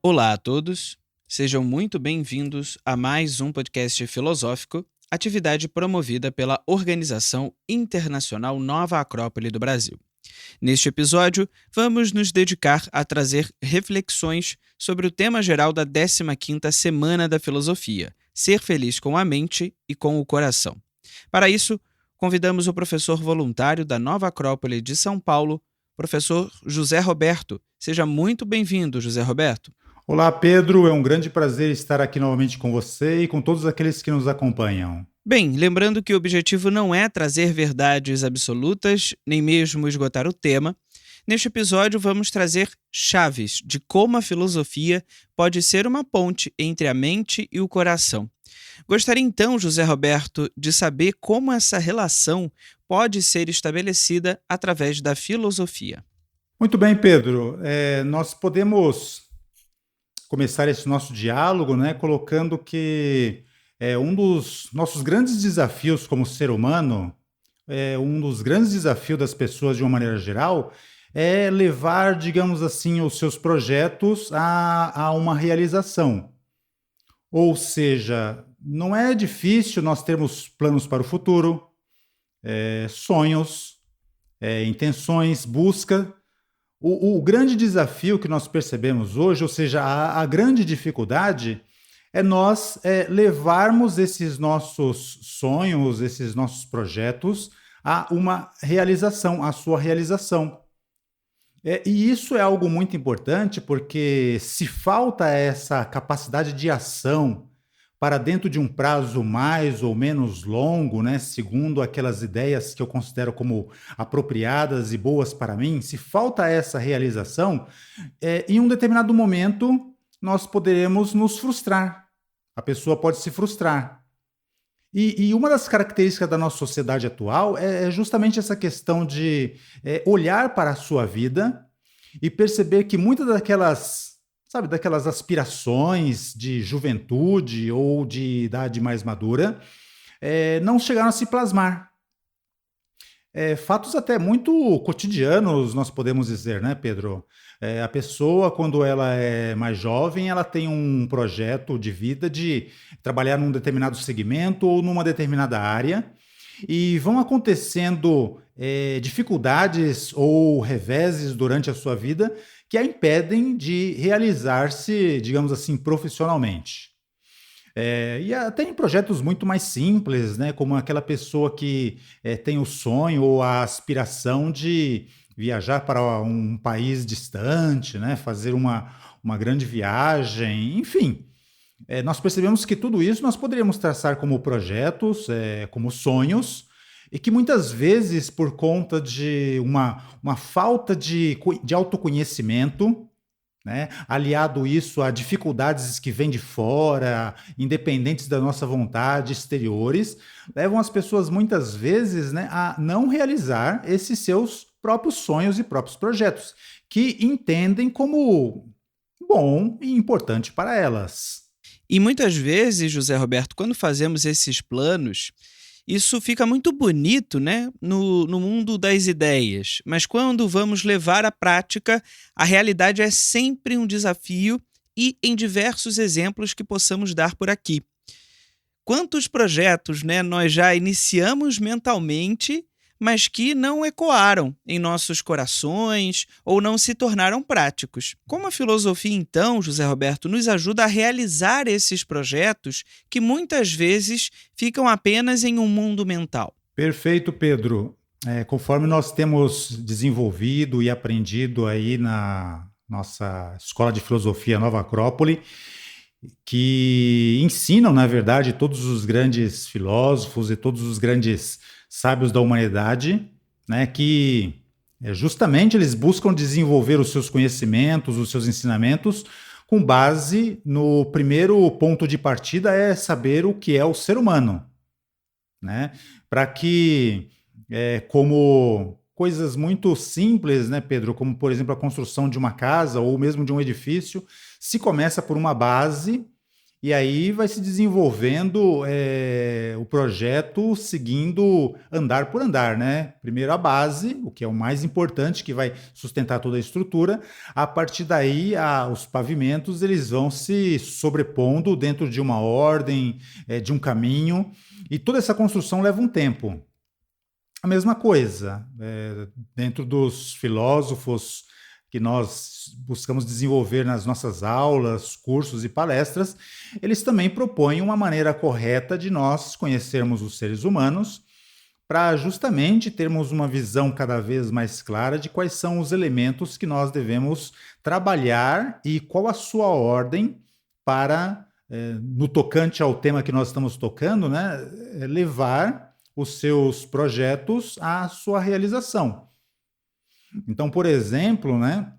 Olá a todos, sejam muito bem-vindos a mais um podcast filosófico, atividade promovida pela Organização Internacional Nova Acrópole do Brasil. Neste episódio, vamos nos dedicar a trazer reflexões sobre o tema geral da 15ª Semana da Filosofia, Ser Feliz com a Mente e com o Coração. Para isso, convidamos o professor voluntário da Nova Acrópole de São Paulo, professor José Roberto. Seja muito bem-vindo, José Roberto. Olá, Pedro. É um grande prazer estar aqui novamente com você e com todos aqueles que nos acompanham. Bem, lembrando que o objetivo não é trazer verdades absolutas, nem mesmo esgotar o tema, neste episódio vamos trazer chaves de como a filosofia pode ser uma ponte entre a mente e o coração. Gostaria então, José Roberto, de saber como essa relação pode ser estabelecida através da filosofia. Muito bem, Pedro. Nós podemos começar esse nosso diálogo, colocando que um dos nossos grandes desafios como ser humano, um dos grandes desafios das pessoas de uma maneira geral, é levar, digamos assim, os seus projetos a uma realização. Ou seja, não é difícil nós termos planos para o futuro, sonhos, intenções, busca. O grande desafio que nós percebemos hoje, ou seja, a grande dificuldade, é nós levarmos esses nossos sonhos, esses nossos projetos a uma realização, a sua realização. E isso é algo muito importante porque se falta essa capacidade de ação para dentro de um prazo mais ou menos longo, segundo aquelas ideias que eu considero como apropriadas e boas para mim, se falta essa realização, em um determinado momento nós poderemos nos frustrar. A pessoa pode se frustrar. E uma das características da nossa sociedade atual é justamente essa questão de olhar para a sua vida e perceber que muitas daquelas aspirações de juventude ou de idade mais madura, não chegaram a se plasmar. Fatos até muito cotidianos, nós podemos dizer, né, Pedro? A pessoa, quando ela é mais jovem, ela tem um projeto de vida de trabalhar num determinado segmento ou numa determinada área, e vão acontecendo dificuldades ou reveses durante a sua vida que a impedem de realizar-se, digamos assim, profissionalmente. E até em projetos muito mais simples, como aquela pessoa que tem o sonho ou a aspiração de viajar para um país distante, fazer uma grande viagem, enfim. Nós percebemos que tudo isso nós poderíamos traçar como projetos, como sonhos, e que muitas vezes, por conta de uma falta de autoconhecimento, aliado isso a dificuldades que vêm de fora, independentes da nossa vontade, exteriores, levam as pessoas muitas vezes a não realizar esses seus próprios sonhos e próprios projetos, que entendem como bom e importante para elas. E muitas vezes, José Roberto, quando fazemos esses planos, isso fica muito bonito, no mundo das ideias. Mas quando vamos levar à prática, a realidade é sempre um desafio e em diversos exemplos que possamos dar por aqui. Quantos projetos, nós já iniciamos mentalmente, mas que não ecoaram em nossos corações ou não se tornaram práticos. Como a filosofia, então, José Roberto, nos ajuda a realizar esses projetos que muitas vezes ficam apenas em um mundo mental? Perfeito, Pedro. Conforme nós temos desenvolvido e aprendido aí na nossa Escola de Filosofia Nova Acrópole, que ensinam, na verdade, todos os grandes filósofos e todos os grandes sábios da humanidade, que justamente eles buscam desenvolver os seus conhecimentos, os seus ensinamentos, com base no primeiro ponto de partida é saber o que é o ser humano, para que, como coisas muito simples, Pedro, como por exemplo a construção de uma casa ou mesmo de um edifício, se começa por uma base E aí vai se desenvolvendo o projeto seguindo andar por andar, né? Primeiro a base, o que é o mais importante, que vai sustentar toda a estrutura. A partir daí, os pavimentos eles vão se sobrepondo dentro de uma ordem, de um caminho, e toda essa construção leva um tempo. A mesma coisa, dentro dos filósofos que nós buscamos desenvolver nas nossas aulas, cursos e palestras, eles também propõem uma maneira correta de nós conhecermos os seres humanos, para justamente termos uma visão cada vez mais clara de quais são os elementos que nós devemos trabalhar e qual a sua ordem para, no tocante ao tema que nós estamos tocando, né, levar os seus projetos à sua realização. Então, por exemplo, né,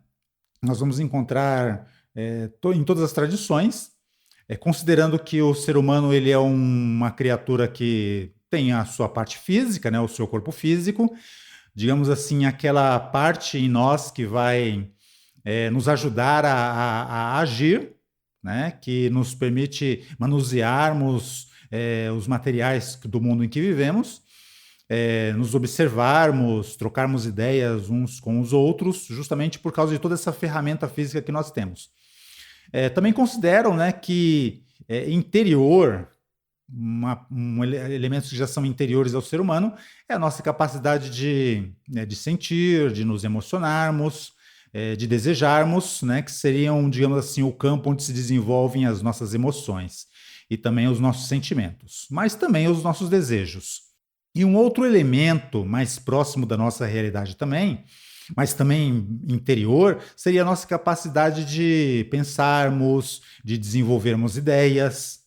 nós vamos encontrar em todas as tradições, considerando que o ser humano ele é uma criatura que tem a sua parte física, né, o seu corpo físico, digamos assim, aquela parte em nós que vai nos ajudar a agir, né, que nos permite manusearmos os materiais do mundo em que vivemos, nos observarmos, trocarmos ideias uns com os outros, justamente por causa de toda essa ferramenta física que nós temos. Também consideram, né, que interior, elementos que já são interiores ao ser humano, é a nossa capacidade de sentir, de nos emocionarmos, de desejarmos, né, que seriam, digamos assim, o campo onde se desenvolvem as nossas emoções e também os nossos sentimentos, mas também os nossos desejos. E um outro elemento mais próximo da nossa realidade também, mas também interior, seria a nossa capacidade de pensarmos, de desenvolvermos ideias.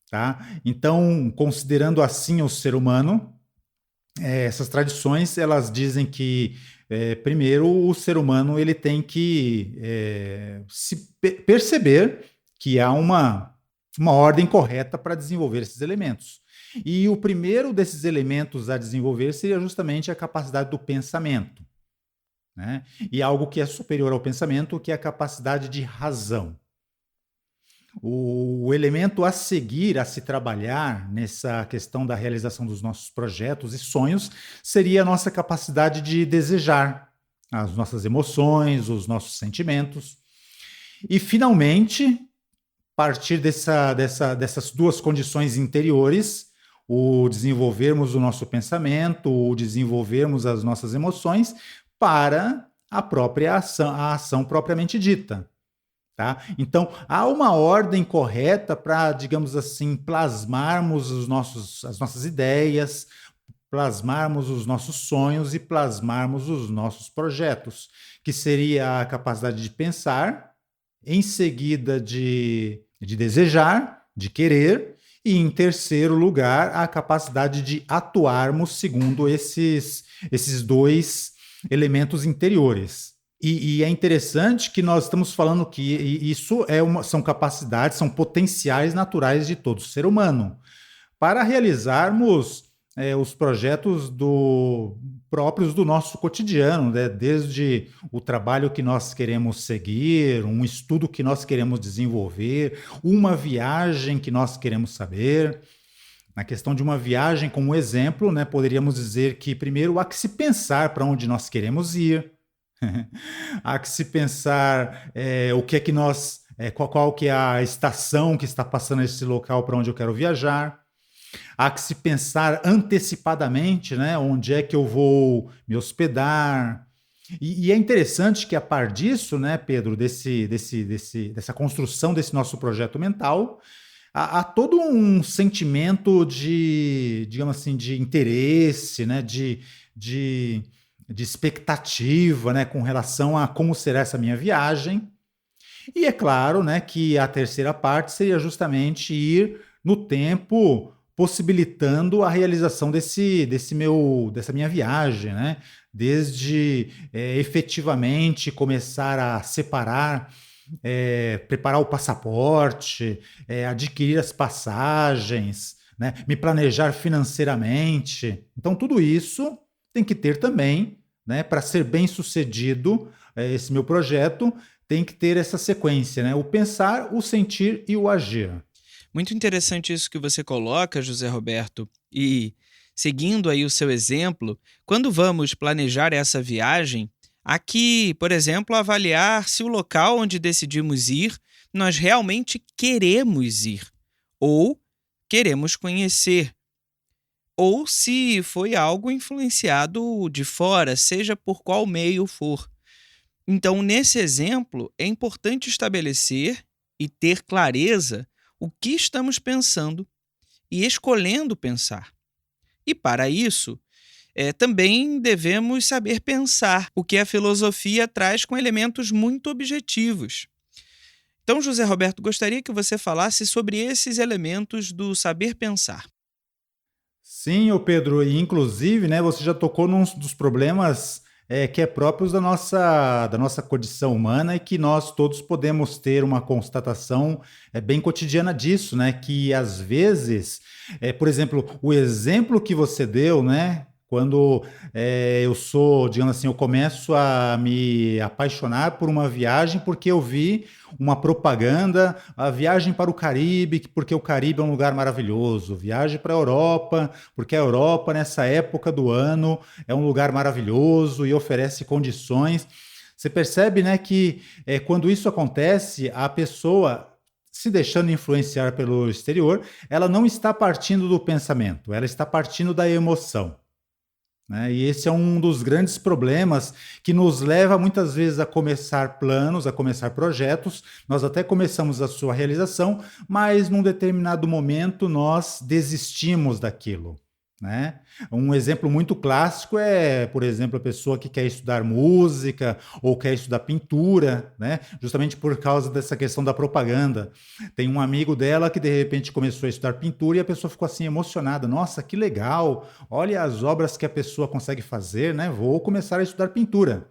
Tá? Então, considerando assim o ser humano, essas tradições elas dizem que, primeiro, o ser humano ele tem que se perceber que há uma ordem correta para desenvolver esses elementos. E o primeiro desses elementos a desenvolver seria justamente a capacidade do pensamento, né? E algo que é superior ao pensamento, que é a capacidade de razão. O elemento a seguir, a se trabalhar nessa questão da realização dos nossos projetos e sonhos, seria a nossa capacidade de desejar as nossas emoções, os nossos sentimentos. E, finalmente, a partir dessas duas condições interiores, o desenvolvermos o nosso pensamento, o desenvolvermos as nossas emoções para a própria ação, a ação propriamente dita. Tá? Então, há uma ordem correta para, digamos assim, plasmarmos as nossas ideias, plasmarmos os nossos sonhos e plasmarmos os nossos projetos, que seria a capacidade de pensar, em seguida de desejar, de querer, e, em terceiro lugar, a capacidade de atuarmos segundo esses dois elementos interiores. E é interessante que nós estamos falando que isso são capacidades, são potenciais naturais de todo ser humano. Para realizarmos os projetos próprios do nosso cotidiano, né? Desde o trabalho que nós queremos seguir, um estudo que nós queremos desenvolver, uma viagem que nós queremos saber. Na questão de uma viagem, como exemplo, né, poderíamos dizer que primeiro há que se pensar para onde nós queremos ir, há que se pensar o que é que nós, qual que é a estação que está passando nesse local para onde eu quero viajar. Há que se pensar antecipadamente, né, onde é que eu vou me hospedar. E é interessante que, a par disso, né, Pedro, dessa construção desse nosso projeto mental, há todo um sentimento de, digamos assim, de interesse, né, de expectativa, né, com relação a como será essa minha viagem. E é claro, né, que a terceira parte seria justamente ir no tempo, possibilitando a realização dessa minha viagem, né? Desde efetivamente começar a separar, preparar o passaporte, adquirir as passagens, né? Me planejar financeiramente. Então, tudo isso tem que ter também, né, para ser bem sucedido esse meu projeto, tem que ter essa sequência, né? O pensar, o sentir e o agir. Muito interessante isso que você coloca, José Roberto. E seguindo aí o seu exemplo, quando vamos planejar essa viagem, aqui, por exemplo, avaliar se o local onde decidimos ir, nós realmente queremos ir ou queremos conhecer, ou se foi algo influenciado de fora, seja por qual meio for. Então, nesse exemplo, é importante estabelecer e ter clareza o que estamos pensando e escolhendo pensar. E para isso, também devemos saber pensar, o que a filosofia traz com elementos muito objetivos. Então, José Roberto, gostaria que você falasse sobre esses elementos do saber pensar. Sim, ô Pedro, e inclusive, né, você já tocou num dos problemas que é próprios da nossa condição humana e que nós todos podemos ter uma constatação bem cotidiana disso, né? Que às vezes, por exemplo, o exemplo que você deu, né? Quando eu sou, digamos assim, eu começo a me apaixonar por uma viagem porque eu vi uma propaganda, a viagem para o Caribe, porque o Caribe é um lugar maravilhoso, viagem para a Europa, porque a Europa, nessa época do ano, é um lugar maravilhoso e oferece condições. Você percebe, né, que quando isso acontece, a pessoa se deixando influenciar pelo exterior, ela não está partindo do pensamento, ela está partindo da emoção. Né? E esse é um dos grandes problemas que nos leva muitas vezes a começar planos, a começar projetos. Nós até começamos a sua realização, mas num determinado momento nós desistimos daquilo. Né? Um exemplo muito clássico é, por exemplo, a pessoa que quer estudar música ou quer estudar pintura, né? Justamente por causa dessa questão da propaganda. Tem um amigo dela que de repente começou a estudar pintura e a pessoa ficou assim emocionada. Nossa, que legal! Olha as obras que a pessoa consegue fazer, né? Vou começar a estudar pintura.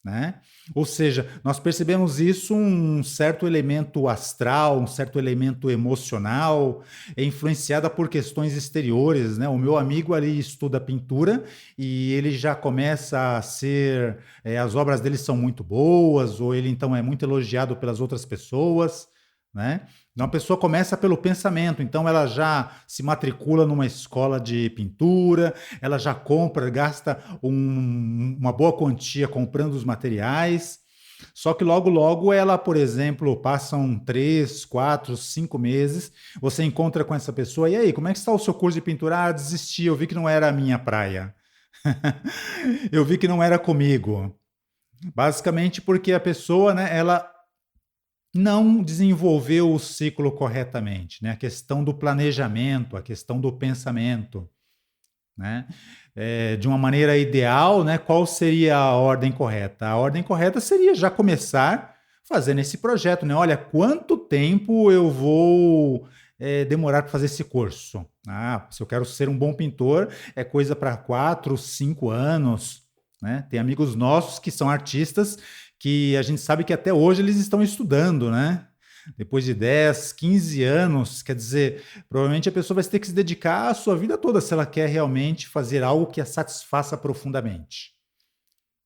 Né? Ou seja, nós percebemos isso, um certo elemento astral, um certo elemento emocional, influenciada por questões exteriores. Né? O meu amigo ali estuda pintura e ele já começa a ser, as obras dele são muito boas, ou ele então é muito elogiado pelas outras pessoas. Né? Então a pessoa começa pelo pensamento, então ela já se matricula numa escola de pintura, ela já compra, gasta uma boa quantia comprando os materiais, só que logo logo ela, por exemplo, passam 3, 4, 5 meses, você encontra com essa pessoa, e aí, como é que está o seu curso de pintura? Ah, desisti, eu vi que não era a minha praia. Eu vi que não era comigo. Basicamente porque a pessoa, né, ela não desenvolveu o ciclo corretamente, né? A questão do planejamento, a questão do pensamento, né? De uma maneira ideal, né? Qual seria a ordem correta? A ordem correta seria já começar fazendo esse projeto, né? Olha, quanto tempo eu vou demorar para fazer esse curso? Ah, se eu quero ser um bom pintor, é coisa para 4, 5 anos, né? Tem amigos nossos que são artistas que a gente sabe que até hoje eles estão estudando, né? Depois de 10, 15 anos, quer dizer, provavelmente a pessoa vai ter que se dedicar a sua vida toda se ela quer realmente fazer algo que a satisfaça profundamente.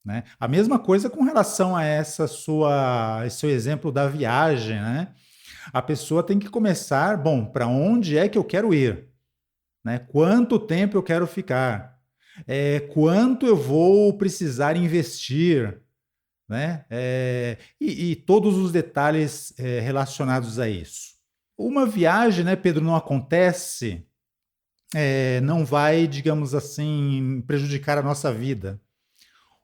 Né? A mesma coisa com relação a esse seu exemplo da viagem, né? A pessoa tem que começar, bom, para onde é que eu quero ir? Né? Quanto tempo eu quero ficar? Quanto eu vou precisar investir? Né? E todos os detalhes relacionados a isso. Uma viagem, né, Pedro, não acontece, não vai, digamos assim, prejudicar a nossa vida.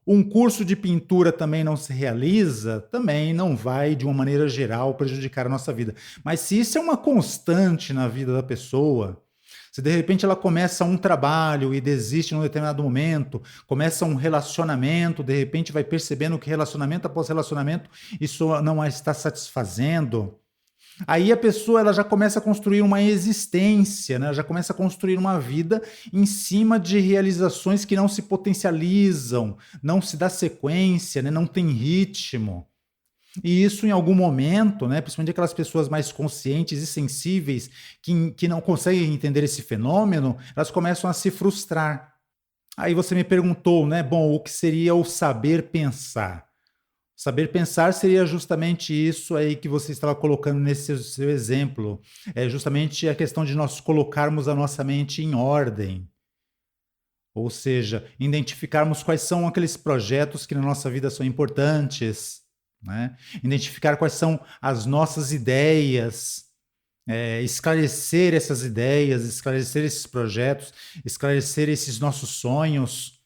Um curso de pintura também não se realiza, também não vai, de uma maneira geral, prejudicar a nossa vida. Mas se isso é uma constante na vida da pessoa, se de repente ela começa um trabalho e desiste num determinado momento, começa um relacionamento, de repente vai percebendo que relacionamento após relacionamento isso não a está satisfazendo, aí a pessoa ela já começa a construir uma existência, né? Ela já começa a construir uma vida em cima de realizações que não se potencializam, não se dá sequência, né? Não tem ritmo. E isso em algum momento, né, principalmente aquelas pessoas mais conscientes e sensíveis que não conseguem entender esse fenômeno, elas começam a se frustrar. Aí você me perguntou, né, bom, o que seria o saber pensar? Saber pensar seria justamente isso aí que você estava colocando nesse seu exemplo. É justamente a questão de nós colocarmos a nossa mente em ordem. Ou seja, identificarmos quais são aqueles projetos que na nossa vida são importantes, né? Identificar quais são as nossas ideias, esclarecer essas ideias, esclarecer esses projetos, esclarecer esses nossos sonhos,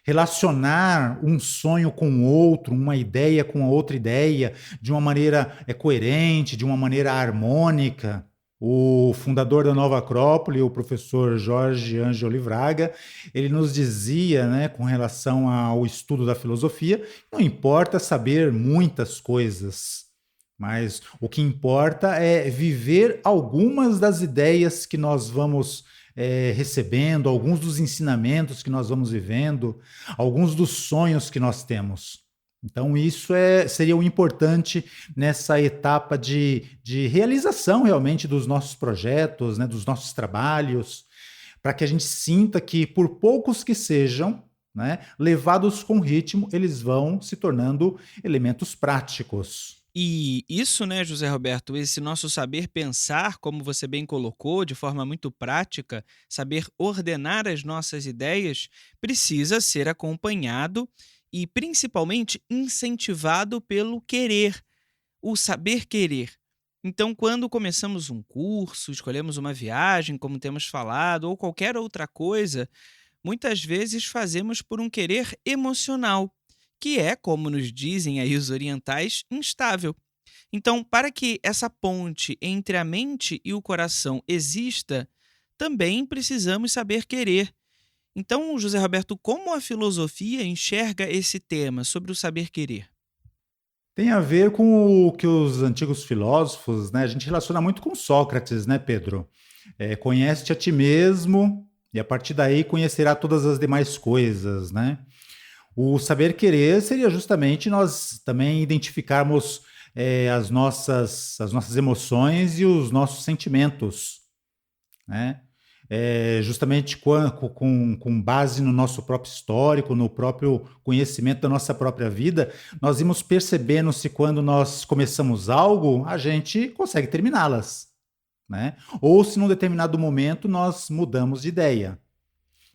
relacionar um sonho com o outro, uma ideia com a outra ideia, de uma maneira coerente, de uma maneira harmônica. O fundador da Nova Acrópole, o professor Jorge Ângelo Livraga, ele nos dizia, né, com relação ao estudo da filosofia, não importa saber muitas coisas, mas o que importa é viver algumas das ideias que nós vamos recebendo, alguns dos ensinamentos que nós vamos vivendo, alguns dos sonhos que nós temos. Então, isso seria o importante nessa etapa de realização realmente dos nossos projetos, né, dos nossos trabalhos, para que a gente sinta que, por poucos que sejam, né, levados com ritmo, eles vão se tornando elementos práticos. E isso, né, José Roberto, esse nosso saber pensar, como você bem colocou, de forma muito prática, saber ordenar as nossas ideias, precisa ser acompanhado e principalmente incentivado pelo querer, o saber querer. Então, quando começamos um curso, escolhemos uma viagem, como temos falado, ou qualquer outra coisa, muitas vezes fazemos por um querer emocional, que é, como nos dizem aí os orientais, instável. Então, para que essa ponte entre a mente e o coração exista, também precisamos saber querer. Então, José Roberto, como a filosofia enxerga esse tema sobre o saber querer? Tem a ver com o que os antigos filósofos, né? A gente relaciona muito com Sócrates, né, Pedro? Conhece-te a ti mesmo e a partir daí conhecerá todas as demais coisas, né? O saber querer seria justamente nós também identificarmos as nossas emoções e os nossos sentimentos, né? Justamente com base no nosso próprio histórico, no próprio conhecimento da nossa própria vida, nós vamos percebendo se quando nós começamos algo, a gente consegue terminá-las, né? Ou se num determinado momento nós mudamos de ideia.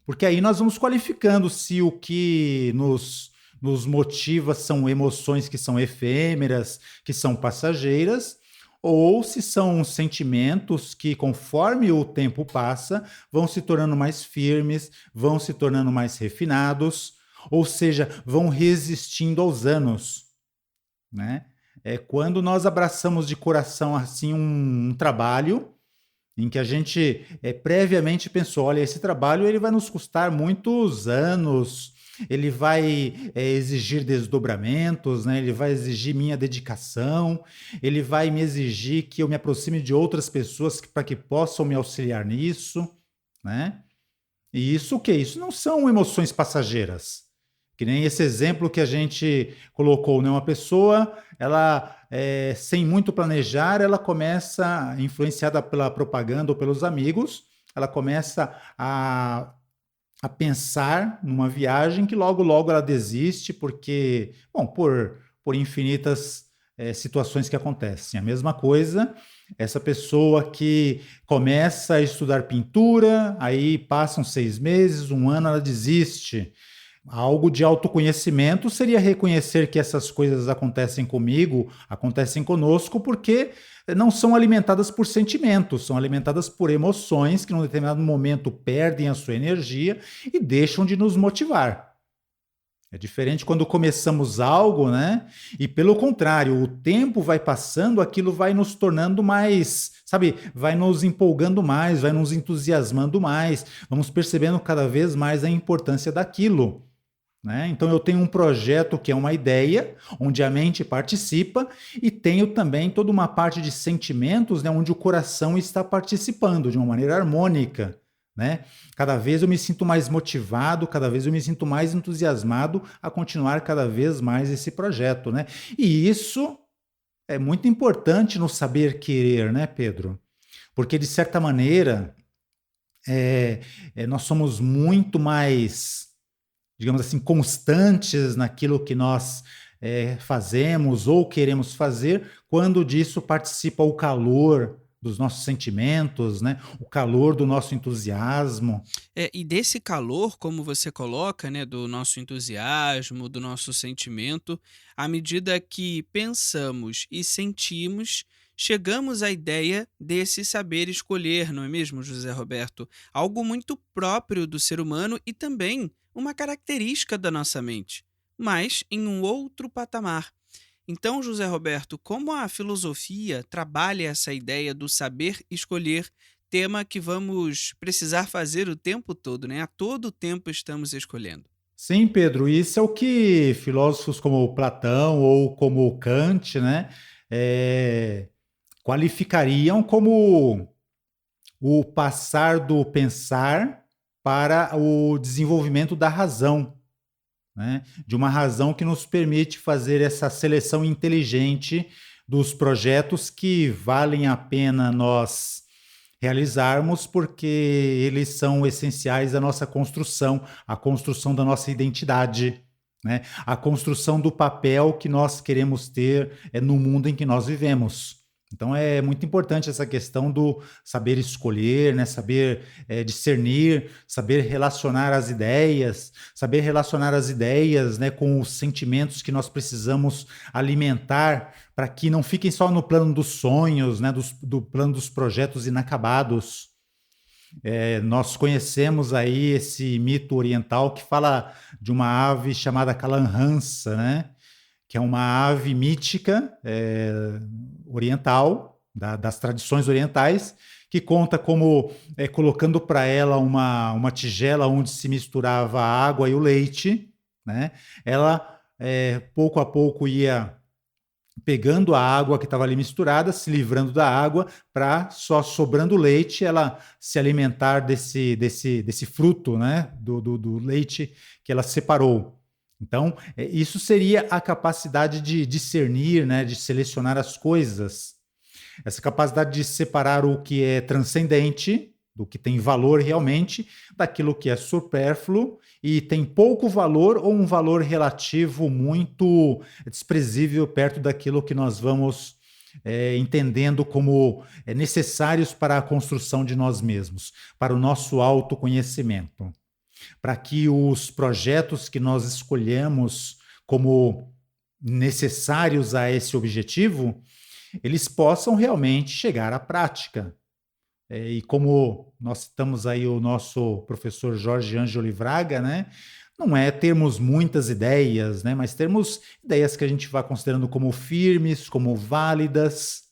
Porque aí nós vamos qualificando se o que nos motiva são emoções que são efêmeras, que são passageiras, ou se são sentimentos que, conforme o tempo passa, vão se tornando mais firmes, vão se tornando mais refinados, ou seja, vão resistindo aos anos, né? É quando nós abraçamos de coração assim um trabalho em que a gente previamente pensou, olha, esse trabalho ele vai nos custar muitos anos, ele vai exigir desdobramentos, né? Ele vai exigir minha dedicação, ele vai me exigir que eu me aproxime de outras pessoas para que possam me auxiliar nisso, né? E isso o quê? Isso não são emoções passageiras. Que nem esse exemplo que a gente colocou, né? Uma pessoa, ela, sem muito planejar, ela começa, influenciada pela propaganda ou pelos amigos, ela começa a pensar numa viagem que logo, logo ela desiste, porque, bom, por infinitas situações que acontecem. A mesma coisa, essa pessoa que começa a estudar pintura, aí passam 6 meses, um ano, ela desiste. Algo de autoconhecimento seria reconhecer que essas coisas acontecem comigo, acontecem conosco, porque não são alimentadas por sentimentos, são alimentadas por emoções que, num determinado momento, perdem a sua energia e deixam de nos motivar. É diferente quando começamos algo, né? E pelo contrário, o tempo vai passando, aquilo vai nos tornando mais, sabe, vai nos empolgando mais, vai nos entusiasmando mais, vamos percebendo cada vez mais a importância daquilo, né? Então eu tenho um projeto que é uma ideia, onde a mente participa, e tenho também toda uma parte de sentimentos, né, onde o coração está participando de uma maneira harmônica, né? Cada vez eu me sinto mais motivado, cada vez eu me sinto mais entusiasmado a continuar cada vez mais esse projeto, né? E isso é muito importante no saber querer, né, Pedro? Porque de certa maneira nós somos muito mais, digamos assim, constantes naquilo que nós fazemos ou queremos fazer, quando disso participa o calor dos nossos sentimentos, né? O calor do nosso entusiasmo. E desse calor, como você coloca, né, do nosso entusiasmo, do nosso sentimento, à medida que pensamos e sentimos, chegamos à ideia desse saber escolher, não é mesmo, José Roberto? Algo muito próprio do ser humano e também uma característica da nossa mente, mas em um outro patamar. Então, José Roberto, como a filosofia trabalha essa ideia do saber escolher, tema que vamos precisar fazer o tempo todo, né? A todo tempo estamos escolhendo. Sim, Pedro, isso é o que filósofos como Platão ou como Kant, né, eh, qualificariam como o passar do pensar para o desenvolvimento da razão, né? De uma razão que nos permite fazer essa seleção inteligente dos projetos que valem a pena nós realizarmos, porque eles são essenciais à nossa construção, à construção da nossa identidade, né? A construção do papel que nós queremos ter no mundo em que nós vivemos. Então é muito importante essa questão do saber escolher, né? Saber discernir, saber relacionar as ideias, né, com os sentimentos que nós precisamos alimentar para que não fiquem só no plano dos sonhos, né, do plano dos projetos inacabados. Nós conhecemos aí esse mito oriental que fala de uma ave chamada Kalanhansa, né? Que é uma ave mítica oriental, das tradições orientais, que conta como, colocando para ela uma tigela onde se misturava a água e o leite, né? Ela, pouco a pouco, ia pegando a água que estava ali misturada, se livrando da água, para só sobrando leite, ela se alimentar desse fruto, né? Do leite que ela separou. Então, isso seria a capacidade de discernir, né, de selecionar as coisas. Essa capacidade de separar o que é transcendente, do que tem valor realmente, daquilo que é supérfluo e tem pouco valor ou um valor relativo muito desprezível perto daquilo que nós vamos entendendo como necessários para a construção de nós mesmos, para o nosso autoconhecimento, para que os projetos que nós escolhemos como necessários a esse objetivo, eles possam realmente chegar à prática. E como nós citamos aí o nosso professor Jorge Ângelo Livraga, né? Não é termos muitas ideias, né? Mas termos ideias que a gente vai considerando como firmes, como válidas,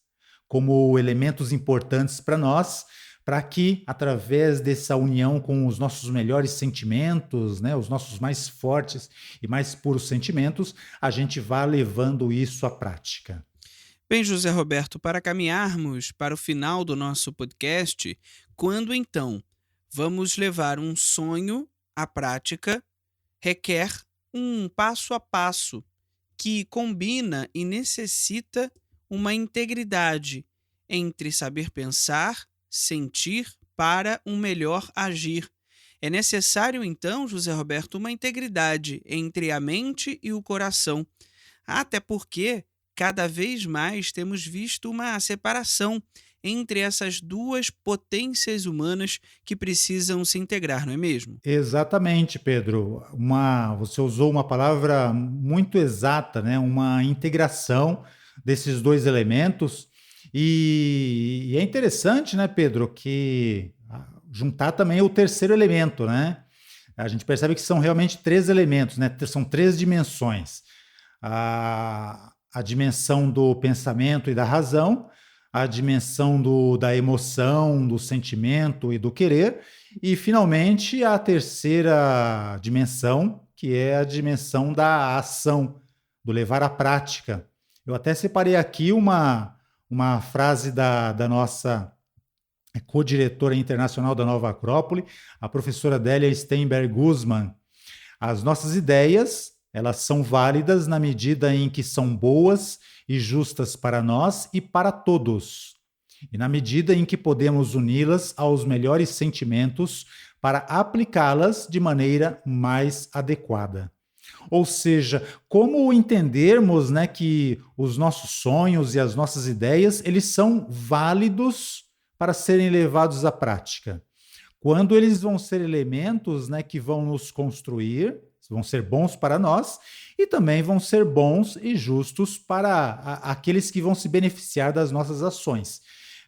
como elementos importantes para nós, para que, através dessa união com os nossos melhores sentimentos, né, os nossos mais fortes e mais puros sentimentos, a gente vá levando isso à prática. Bem, José Roberto, para caminharmos para o final do nosso podcast, quando então vamos levar um sonho à prática, requer um passo a passo que combina e necessita uma integridade entre saber pensar, sentir para um melhor agir. É necessário, então, José Roberto, uma integridade entre a mente e o coração. Até porque, cada vez mais, temos visto uma separação entre essas duas potências humanas que precisam se integrar, não é mesmo? Exatamente, Pedro. Você usou uma palavra muito exata, né? Uma integração desses dois elementos. E é interessante, né, Pedro, que juntar também o terceiro elemento, né? A gente percebe que são realmente três elementos, né? São três dimensões. A dimensão do pensamento e da razão, a dimensão da emoção, do sentimento e do querer, e, finalmente, a terceira dimensão, que é a dimensão da ação, do levar à prática. Eu até separei aqui uma frase da nossa co-diretora internacional da Nova Acrópole, a professora Délia Steinberg Guzman. As nossas ideias, elas são válidas na medida em que são boas e justas para nós e para todos, e na medida em que podemos uni-las aos melhores sentimentos para aplicá-las de maneira mais adequada. Ou seja, como entendermos, né, que os nossos sonhos e as nossas ideias, eles são válidos para serem levados à prática. Quando eles vão ser elementos, né, que vão nos construir, vão ser bons para nós e também vão ser bons e justos para aqueles que vão se beneficiar das nossas ações.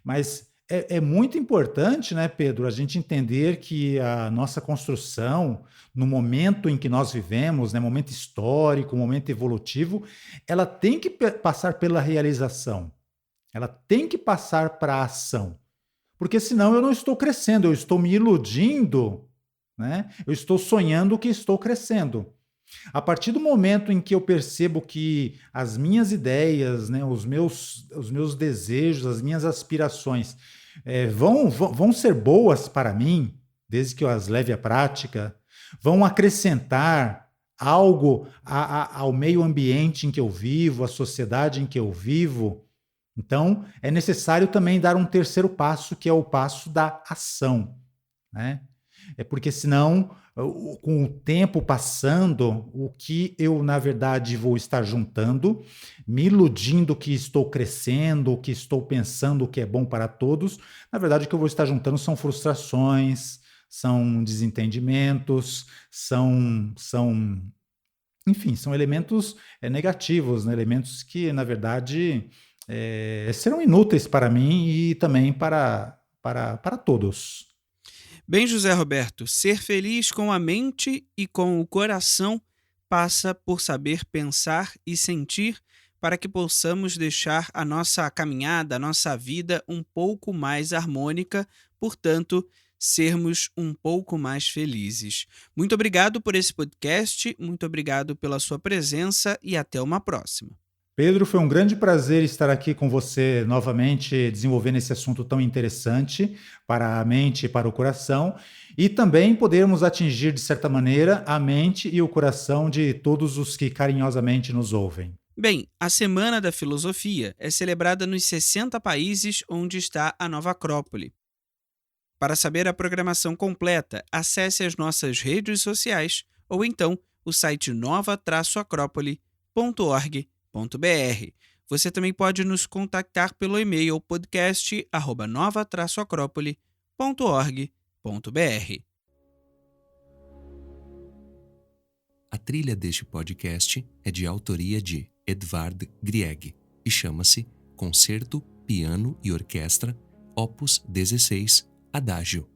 Mas é muito importante, né, Pedro, a gente entender que a nossa construção, no momento em que nós vivemos, né, momento histórico, momento evolutivo, ela tem que passar pela realização, ela tem que passar para a ação. Porque senão eu não estou crescendo, eu estou me iludindo, né? Eu estou sonhando que estou crescendo. A partir do momento em que eu percebo que as minhas ideias, né, os meus desejos, as minhas aspirações vão ser boas para mim, desde que eu as leve à prática, vão acrescentar algo ao meio ambiente em que eu vivo, à sociedade em que eu vivo, então é necessário também dar um terceiro passo, que é o passo da ação, né? É porque senão, com o tempo passando, o que eu, na verdade, vou estar juntando, me iludindo que estou crescendo, que estou pensando que é bom para todos, na verdade, o que eu vou estar juntando são frustrações, são desentendimentos, enfim, são elementos negativos, né? Elementos que, na verdade, serão inúteis para mim e também para todos. Bem, José Roberto, ser feliz com a mente e com o coração passa por saber pensar e sentir para que possamos deixar a nossa caminhada, a nossa vida um pouco mais harmônica, portanto, sermos um pouco mais felizes. Muito obrigado por esse podcast, muito obrigado pela sua presença e até uma próxima. Pedro, foi um grande prazer estar aqui com você novamente, desenvolvendo esse assunto tão interessante para a mente e para o coração, e também podermos atingir, de certa maneira, a mente e o coração de todos os que carinhosamente nos ouvem. Bem, a Semana da Filosofia é celebrada nos 60 países onde está a Nova Acrópole. Para saber a programação completa, acesse as nossas redes sociais ou então o site nova-acrópole.org.br. Você também pode nos contactar pelo e-mail podcast@nova-acrópole.org.br. A trilha deste podcast é de autoria de Edvard Grieg e chama-se Concerto, Piano e Orquestra, Opus 16, Adagio.